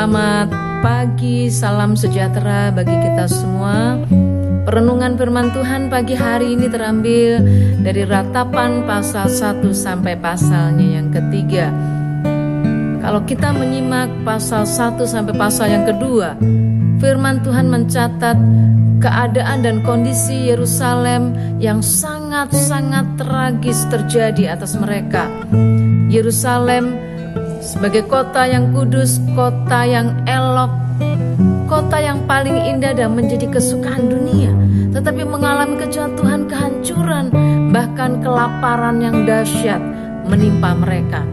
Selamat pagi, salam sejahtera bagi kita semua. Perenungan firman Tuhan pagi hari ini terambil dari Ratapan pasal 1 sampai pasalnya yang ketiga. Kalau kita menyimak pasal 1 sampai pasal yang kedua, firman Tuhan mencatat keadaan dan kondisi Yerusalem yang sangat-sangat tragis terjadi atas mereka. Yerusalem sebagai kota yang kudus, kota yang elok, kota yang paling indah dan menjadi kesukaan dunia, tetapi mengalami kejatuhan, kehancuran, bahkan kelaparan yang dahsyat menimpa mereka.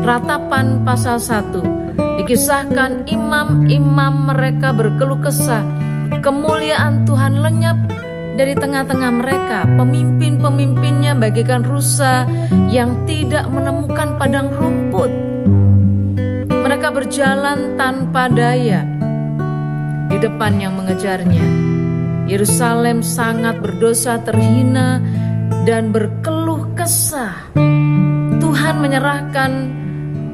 Ratapan pasal 1 dikisahkan imam-imam mereka berkeluh kesah, kemuliaan Tuhan lenyap dari tengah-tengah mereka. Pemimpin-pemimpinnya bagaikan rusa yang tidak menemukan padang rumput. Mereka berjalan tanpa daya di depan yang mengejarnya. Yerusalem sangat berdosa, terhina, dan berkeluh kesah. Tuhan menyerahkan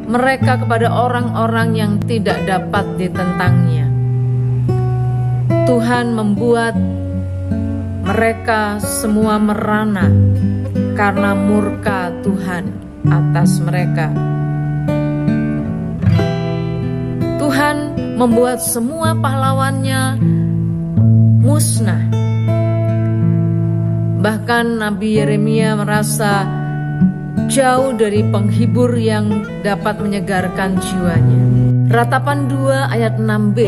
mereka kepada orang-orang yang tidak dapat ditentangnya. Tuhan membuat mereka semua merana karena murka Tuhan atas mereka. Tuhan membuat semua pahlawannya musnah. Bahkan Nabi Yeremia merasa jauh dari penghibur yang dapat menyegarkan jiwanya. Ratapan 2 ayat 6b,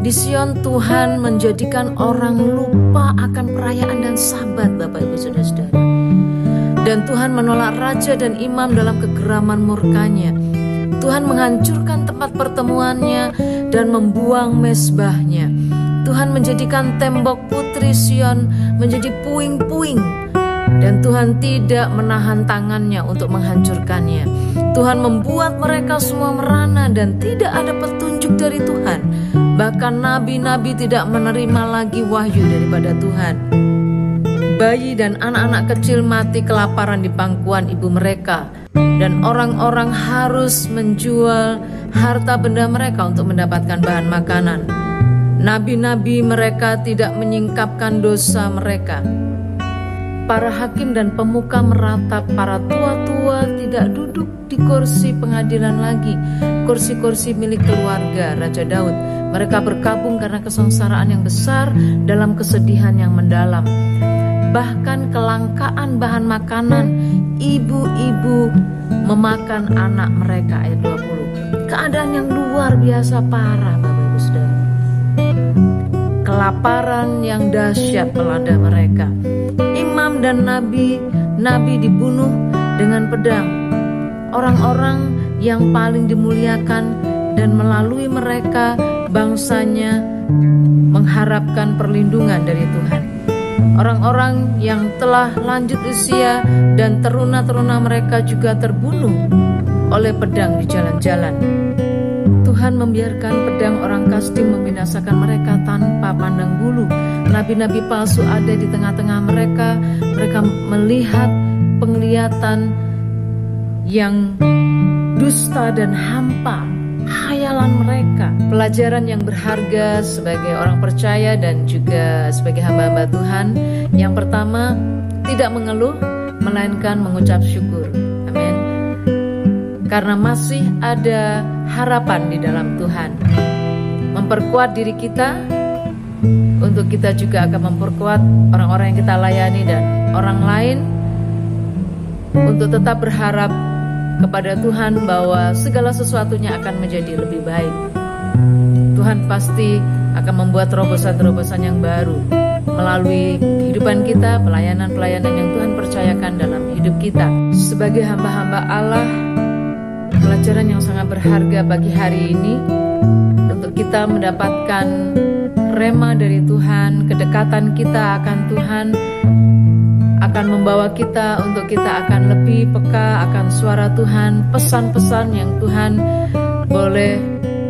di Sion Tuhan menjadikan orang lupa akan perayaan dan sabat, Bapak Ibu Saudara-saudara. Dan Tuhan menolak raja dan imam dalam kegeraman murkanya. Tuhan menghancurkan tempat pertemuannya dan membuang mezbahnya. Tuhan menjadikan tembok putri Sion menjadi puing-puing. Dan Tuhan tidak menahan tangannya untuk menghancurkannya. Tuhan membuat mereka semua merana dan tidak ada petunjuk dari Tuhan. Bahkan nabi-nabi tidak menerima lagi wahyu daripada Tuhan. Bayi dan anak-anak kecil mati kelaparan di pangkuan ibu mereka. Dan orang-orang harus menjual harta benda mereka untuk mendapatkan bahan makanan. Nabi-nabi mereka tidak menyingkapkan dosa mereka. Para hakim dan pemuka meratap, para tua-tua tidak duduk di kursi pengadilan lagi, kursi-kursi milik keluarga Raja Daud. Mereka berkabung karena kesengsaraan yang besar dalam kesedihan yang mendalam. Bahkan kelangkaan bahan makanan, ibu-ibu memakan anak mereka, ayat 20. Keadaan yang luar biasa parah, Bapak Ibu Saudara. Kelaparan yang dahsyat melanda mereka. Imam dan nabi dibunuh dengan pedang. Orang-orang yang paling dimuliakan dan melalui mereka bangsanya mengharapkan perlindungan dari Tuhan. Orang-orang yang telah lanjut usia dan teruna-teruna mereka juga terbunuh oleh pedang di jalan-jalan. Tuhan membiarkan pedang orang Kasdim membinasakan mereka tanpa pandang bulu. Nabi-nabi palsu ada di tengah-tengah mereka. Mereka melihat penglihatan yang dusta dan hampa, khayalan mereka. Pelajaran yang berharga sebagai orang percaya dan juga sebagai hamba-hamba Tuhan. Yang pertama, tidak mengeluh, melainkan mengucap syukur. Amin. Karena masih ada harapan di dalam Tuhan. Memperkuat diri kita, untuk kita juga akan memperkuat orang-orang yang kita layani dan orang lain, untuk tetap berharap kepada Tuhan bahwa segala sesuatunya akan menjadi lebih baik. Tuhan pasti akan membuat terobosan-terobosan yang baru melalui kehidupan kita, pelayanan-pelayanan yang Tuhan percayakan dalam hidup kita. Sebagai hamba-hamba Allah, pelajaran yang sangat berharga bagi hari ini untuk kita mendapatkan rema dari Tuhan, kedekatan kita akan Tuhan akan membawa kita untuk kita akan lebih peka akan suara Tuhan, pesan-pesan yang Tuhan boleh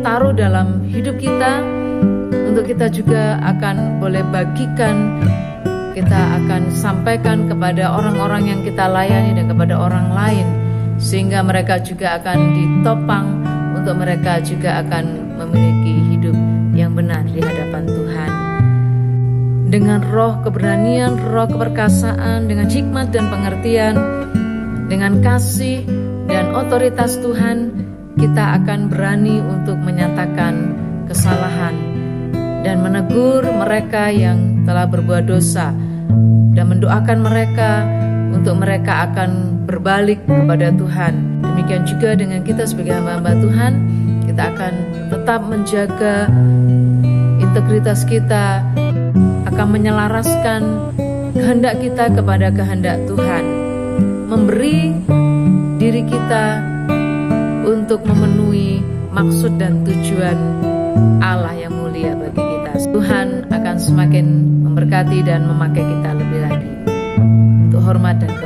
taruh dalam hidup kita, untuk kita juga akan boleh bagikan, kita akan sampaikan kepada orang-orang yang kita layani dan kepada orang lain, sehingga mereka juga akan ditopang untuk mereka juga akan memiliki hidup yang benar di hadapan Tuhan. Dengan roh keberanian, roh keperkasaan, dengan hikmat dan pengertian, dengan kasih dan otoritas Tuhan, kita akan berani untuk menyatakan kesalahan dan menegur mereka yang telah berbuat dosa dan mendoakan mereka untuk mereka akan berbalik kepada Tuhan. Demikian juga dengan kita sebagai hamba-hamba Tuhan, kita akan tetap menjaga integritas kita, akan menyelaraskan kehendak kita kepada kehendak Tuhan, memberi diri kita untuk memenuhi maksud dan tujuan Allah yang mulia bagi kita. Tuhan akan semakin memberkati dan memakai kita lebih lagi untuk hormat dan